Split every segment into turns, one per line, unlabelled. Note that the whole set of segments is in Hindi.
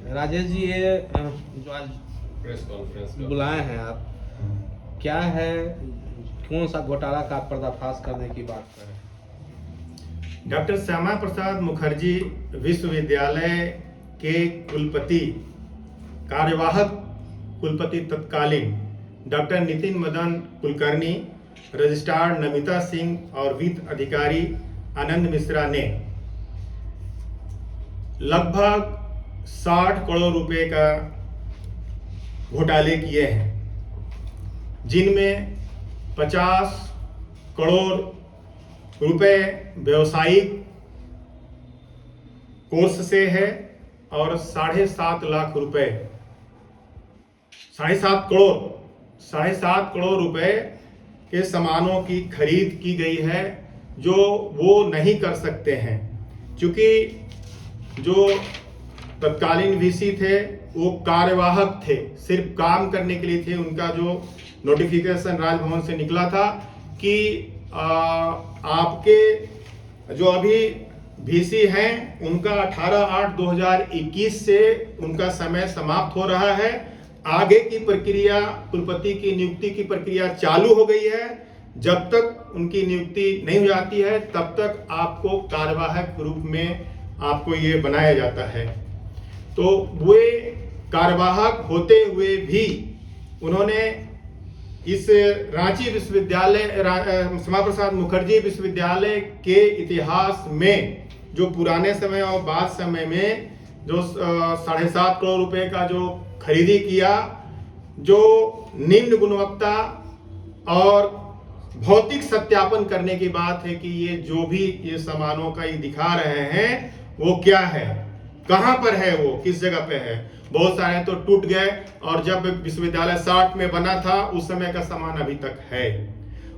राजेश जी, ये जो आज
प्रेस कॉन्फ्रेंस
बुलाए हैं आप, क्या है, कौन सा घोटाला का पर्दाफाश करने की बात कर रहे हैं?
डॉक्टर श्यामा प्रसाद मुखर्जी विश्वविद्यालय के कुलपति, कार्यवाहक कुलपति तत्कालीन डॉक्टर नितिन मदन कुलकर्णी, रजिस्ट्रार नमिता सिंह और वित्त अधिकारी आनंद मिश्रा ने लगभग 60 करोड़ रुपए का घोटाले किए हैं, जिनमें 50 करोड़ रुपए व्यवसायिक कोर्स से है और 7.5 लाख रुपए, 7.5 करोड़ रुपए के सामानों की खरीद की गई है, जो वो नहीं कर सकते हैं, क्योंकि जो तत्कालीन वीसी थे वो कार्यवाहक थे, सिर्फ काम करने के लिए थे। उनका जो नोटिफिकेशन राजभवन से निकला था कि आपके जो अभी वीसी हैं उनका 18/8/2021 से उनका समय समाप्त हो रहा है। आगे की प्रक्रिया, कुलपति की नियुक्ति की प्रक्रिया चालू हो गई है। जब तक उनकी नियुक्ति नहीं हो जाती है तब तक आपको कार्यवाहक रूप में आपको ये बनाया जाता है। तो वे कार्यवाहक होते हुए भी उन्होंने इस रांची विश्वविद्यालय, श्यामा प्रसाद मुखर्जी विश्वविद्यालय के इतिहास में जो पुराने समय और बाद समय में जो 7.5 करोड़ रुपए का जो खरीदी किया, जो निम्न गुणवत्ता और भौतिक सत्यापन करने की बात है कि ये जो भी ये सामानों का ये दिखा रहे हैं वो क्या है, कहां पर है, वो किस जगह पे है। बहुत सारे तो टूट गए और जब विश्वविद्यालय 60 में बना था उस समय का सामान अभी तक है।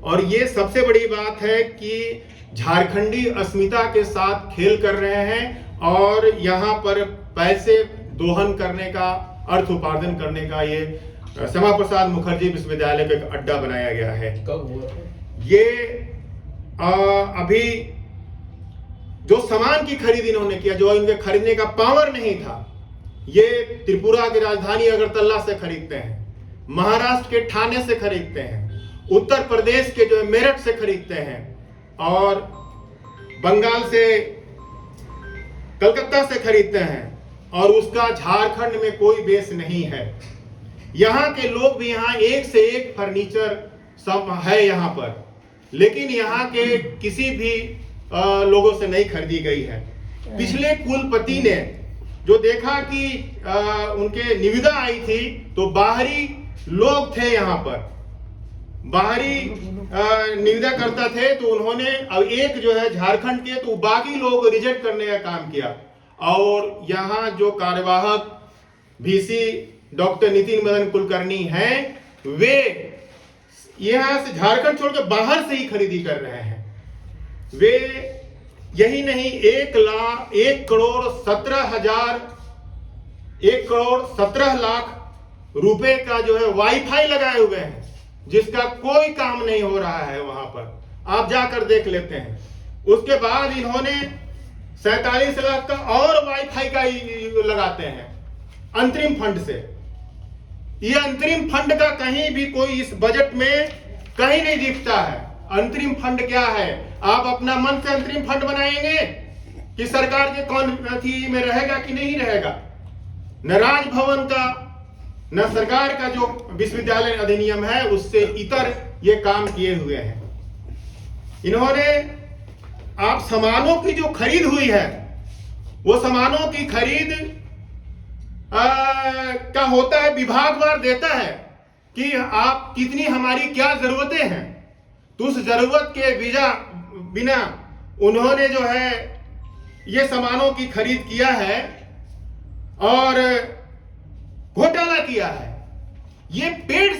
और ये सबसे बड़ी बात है कि झारखंडी अस्मिता के साथ खेल कर रहे हैं और यहाँ पर पैसे दोहन करने का, अर्थ उपार्जन करने का ये श्यामा प्रसाद मुखर्जी विश्वविद्यालय का एक अड्डा बनाया गया है।
कब हुआ?
ये अभी जो सामान की खरीद इन्होंने किया, जो इनके खरीदने का पावर नहीं था, ये त्रिपुरा की राजधानी अगरतला से खरीदते हैं, महाराष्ट्र के ठाणे से खरीदते हैं, उत्तर प्रदेश के जो है मेरठ से खरीदते हैं और बंगाल से, कलकत्ता से खरीदते हैं, और उसका झारखंड में कोई बेस नहीं है। यहाँ के लोग भी यहाँ एक से एक फर्नीचर सब है यहाँ पर, लेकिन यहाँ के किसी भी लोगों से नहीं खरीदी गई है। पिछले कुलपति ने जो देखा कि उनके निविदा आई थी तो बाहरी लोग थे यहाँ पर, बाहरी निविदा करता थे, तो उन्होंने अब एक जो है झारखंड के, तो बाकी लोग रिजेक्ट करने का काम किया। और यहाँ जो कार्यवाहक वीसी डॉक्टर नितिन मदन कुलकर्णी हैं, वे यहाँ से झारखंड छोड़कर बाहर से ही खरीदी कर रहे हैं। वे यही नहीं, 1 करोड़ 17 लाख रुपए का जो है वाईफाई लगाए हुए हैं, जिसका कोई काम नहीं हो रहा है वहां पर, आप जाकर देख लेते हैं। उसके बाद इन्होंने 47 लाख का और वाईफाई का लगाते हैं अंतरिम फंड से। ये अंतरिम फंड का कहीं भी कोई इस बजट में कहीं नहीं दिखता है। अंतरिम फंड क्या है? आप अपना मन से अंतरिम फंड बनाएंगे कि सरकार के कौन थी में रहेगा कि नहीं रहेगा? न राजभवन का, न सरकार का जो विश्वविद्यालय अधिनियम है उससे इतर ये काम किए हुए हैं। इन्होंने, आप सामानों की जो खरीद हुई है, वो सामानों की खरीद का होता है, विभागवार देता है कि आप कितनी, हमारी क्या जरूरतें हैं। तो उस जरूरत के बिना उन्होंने जो है ये सामानों की खरीद किया है और घोटाला किया है। ये पेड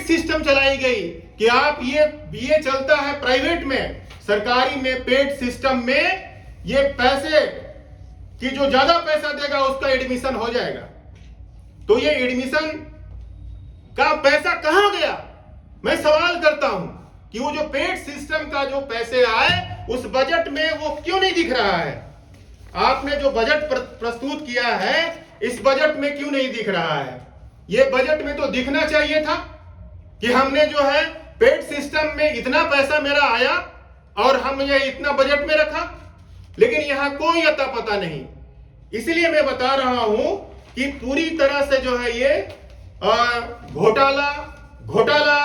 सिस्टम चलाई गई कि आप ये चलता है प्राइवेट में, सरकारी में पेड सिस्टम में ये पैसे कि जो ज्यादा पैसा देगा उसका एडमिशन हो जाएगा। तो ये एडमिशन का पैसा कहां गया? मैं सवाल करता हूं कि वो जो पेड सिस्टम का जो पैसे आए उस बजट में वो क्यों नहीं दिख रहा है? आपने जो बजट प्रस्तुत किया है इस बजट में क्यों नहीं दिख रहा है? ये बजट में तो दिखना चाहिए था कि हमने जो है पेड सिस्टम में इतना पैसा मेरा आया और हमने इतना बजट में रखा, लेकिन यहां कोई अता पता नहीं। इसलिए मैं बता रहा हूं कि पूरी तरह से जो है ये घोटाला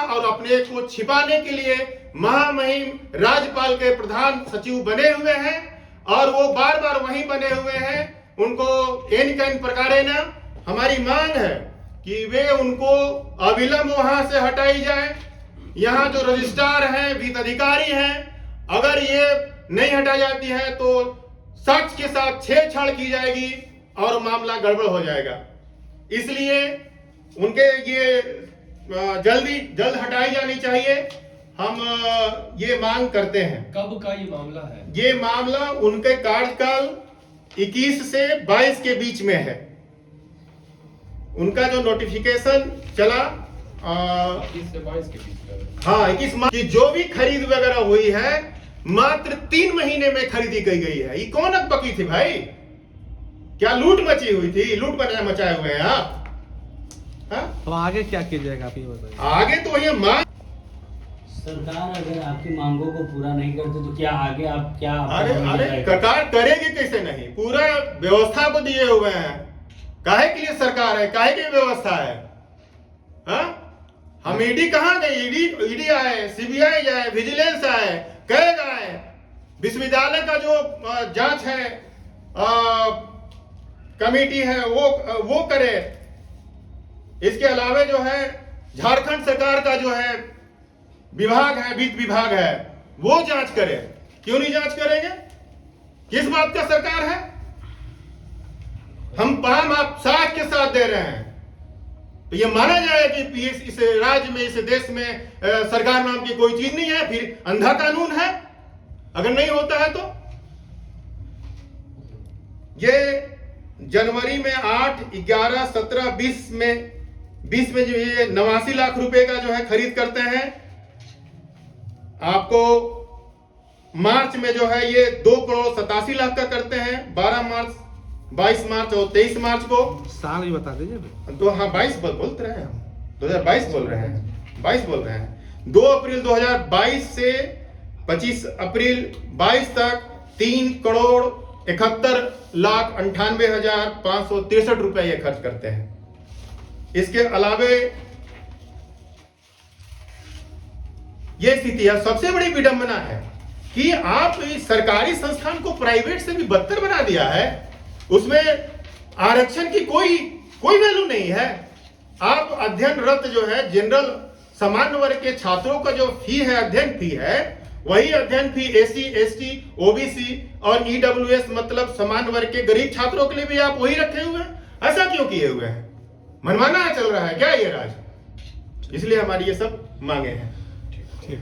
और अपने को छिपाने के लिए महामहिम राज्यपाल के प्रधान सचिव बने हुए हैं और वो बार बार वहीं बने हुए हैं। उनको एन कैन प्रकारे ना हमारी मांग है कि वे उनको अविलंब वहां से हटाई जाए। यहाँ जो रजिस्ट्रार हैं, वित्त अधिकारी हैं, अगर ये नहीं हटाई जाती है तो सच के साथ छेड़छाड़ की जाएगी और मामला गड़बड़ हो जाएगा। इसलिए उनके ये जल्द हटाई जानी चाहिए। हम ये मांग करते हैं।
कब का ये मामला है?
ये मामला उनके कार्यकाल 21 से 22 के बीच में है। उनका जो नोटिफिकेशन चला
21 से 22 के बीच में,
हाँ 21 मार्च की जो भी खरीद वगैरह हुई है मात्र 3 महीने में खरीदी गई है। ये कौन अकबकी थी भाई? क्या लूट मची हुई थी? लूट मचाए हुए हैं आप?
अब आगे क्या कीजिएगा आप ये बताइए।
आगे तो ये मांग,
सरकार अगर आपकी मांगों को पूरा नहीं करते तो क्या आगे आप क्या
अरे सरकार करेगी कैसे नहीं? पूरा व्यवस्था को दिए हुए हैं। काहे के लिए सरकार है? काहे की व्यवस्था है? हम ईडी कहाँ गए? ईडी आए, सीबीआई जाए, विजिलेंस आए, कैग आए, विश्वविद्यालय का जो जांच है कमेटी है वो करे। इसके अलावा जो है झारखंड सरकार का जो है विभाग है, वित्त विभाग है, वो जांच करे। क्यों नहीं जांच करेंगे? किस बात का सरकार है? हम आप साथ के साथ दे रहे हैं तो ये माना जाए कि इस राज्य में, इस देश में सरकार नाम की कोई चीज नहीं है, फिर अंधा कानून है अगर नहीं होता है तो। ये जनवरी में 8, 11, 17, 20 में जो ये 89 लाख रुपए का जो है खरीद करते हैं। आपको मार्च में जो है ये 2 करोड़ 87 लाख का करते हैं। 12 मार्च, 22 मार्च और 23 मार्च को।
साल ही बता दीजिए।
तो हाँ 22 बोलते रहे हम, 2022 बोल रहे हैं, 22 बोल रहे हैं। 2 अप्रैल 2022 से 25 अप्रैल 22 तक 3 करोड़ 71 लाख 98,563 रुपए ये खर्च करते हैं। इसके अलावे ये स्थिति है। सबसे बड़ी विडंबना है कि आप इस सरकारी संस्थान को प्राइवेट से भी बदतर बना दिया है। उसमें आरक्षण की कोई वैल्यू नहीं है। आप अध्ययनरत जो है जनरल सामान्य वर्ग के छात्रों का जो फी है, अध्ययन फी है, वही अध्ययन फी एससी, एसटी, ओबीसी और ईडब्ल्यूएस मतलब सामान्य वर्ग के गरीब छात्रों के लिए भी आप वही रखे हुए हैं। ऐसा क्यों किए हुए हैं? मनमाना चल रहा है क्या ये राज? इसलिए हमारी ये सब मांगे हैं।
ठीक।